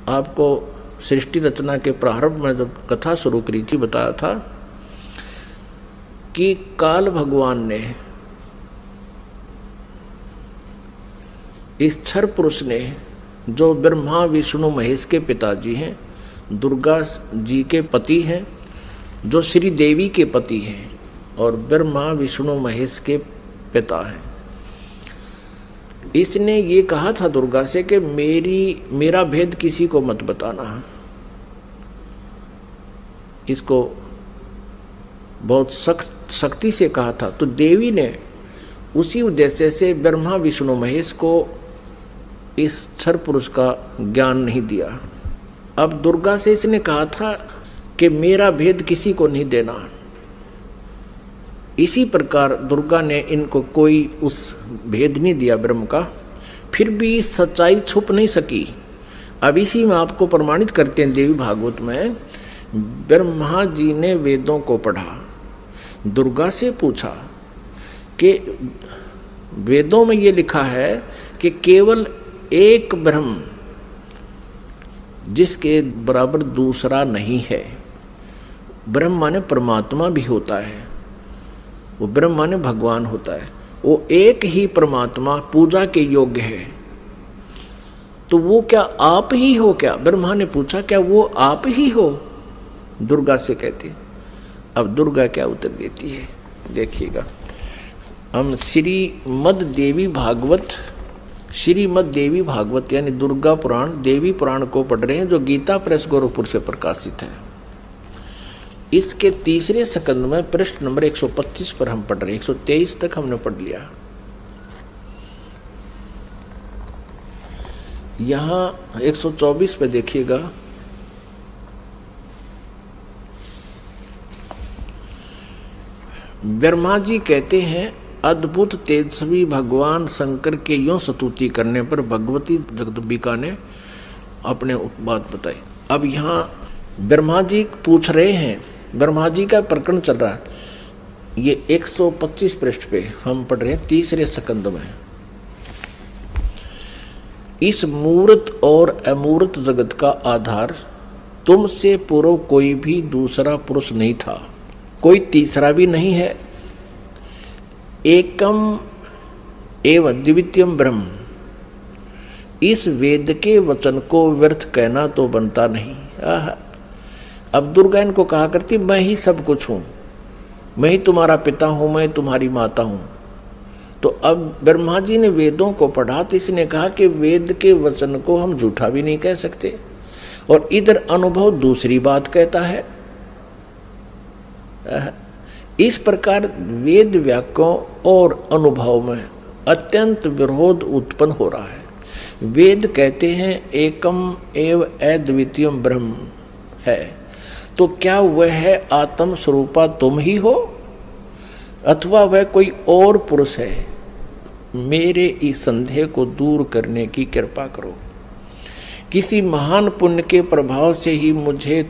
आपको सृष्टि रचना के प्रारंभ में जब कथा शुरू करी थी बताया था कि काल भगवान ने, इस क्षर पुरुष ने, जो ब्रह्मा विष्णु महेश के पिताजी हैं, दुर्गा जी के पति हैं, जो श्री देवी के पति हैं और ब्रह्मा विष्णु महेश के पिता हैं, इसने ये कहा था दुर्गा से कि मेरा भेद किसी को मत बताना। इसको बहुत सख्ती से कहा था। तो देवी ने उसी उद्देश्य से ब्रह्मा विष्णु महेश को इस क्षर पुरुष का ज्ञान नहीं दिया। अब दुर्गा से इसने कहा था कि मेरा भेद किसी को नहीं देना। इसी प्रकार दुर्गा ने इनको कोई उस भेद नहीं दिया ब्रह्म का, फिर भी सच्चाई छुप नहीं सकी। अब इसी में आपको प्रमाणित करते हैं देवी भागवत में, ब्रह्मा जी ने वेदों को पढ़ा, दुर्गा से पूछा कि वेदों में ये लिखा है कि केवल एक ब्रह्म जिसके बराबर दूसरा नहीं है। ब्रह्म माने परमात्मा भी होता है, वो ब्रह्म माने भगवान होता है, वो एक ही परमात्मा पूजा के योग्य है। तो वो क्या आप ही हो क्या? ब्रह्मा ने पूछा क्या वो आप ही हो? दुर्गा से कहती। अब दुर्गा क्या उत्तर देती है देखिएगा। हम श्रीमद् देवी भागवत यानी दुर्गा पुराण, देवी पुराण को पढ़ रहे हैं, जो गीता प्रेस गोरखपुर से प्रकाशित है। इसके तीसरे स्कंद में पृष्ठ नंबर 125 पर हम पढ़ रहे हैं। 123 तक हमने पढ़ लिया। यहाँ 124 पे देखिएगा। ब्रह्मा जी कहते हैं, अद्भुत तेजस्वी भगवान शंकर के यूं स्तुति करने पर भगवती जगदम्बिका ने अपने बात बताई। अब यहाँ ब्रह्मा जी पूछ रहे हैं, ब्रह्मा जी का प्रकरण चल रहा है। ये 125 पृष्ठ पे हम पढ़ रहे हैं तीसरे स्कंद में। इस मूर्त और अमूर्त जगत का आधार तुमसे पूर्व कोई भी दूसरा पुरुष नहीं था, कोई तीसरा भी नहीं है। एकम एवं द्वितीयम ब्रह्म। इस वेद के वचन को व्यर्थ कहना तो बनता नहीं। अब दुर्गा इनको कहा करती, मैं ही सब कुछ हूँ, मैं ही तुम्हारा पिता हूँ, मैं तुम्हारी माता हूँ। तो अब ब्रह्मा जी ने वेदों को पढ़ा तो इसने कहा कि वेद के वचन को हम झूठा भी नहीं कह सकते, और इधर अनुभव दूसरी बात कहता है। इस प्रकार वेद वाक्यों और अनुभव में अत्यंत विरोध उत्पन्न हो रहा है। वेद कहते हैं एकम एव अद्वितीयम ब्रह्म है, तो क्या वह है आत्म स्वरूपा तुम ही हो अथवा वह कोई और पुरुष है? मेरे इस संदेह को दूर करने की कृपा करो। किसी महान पुण्य के प्रभाव से ही मुझे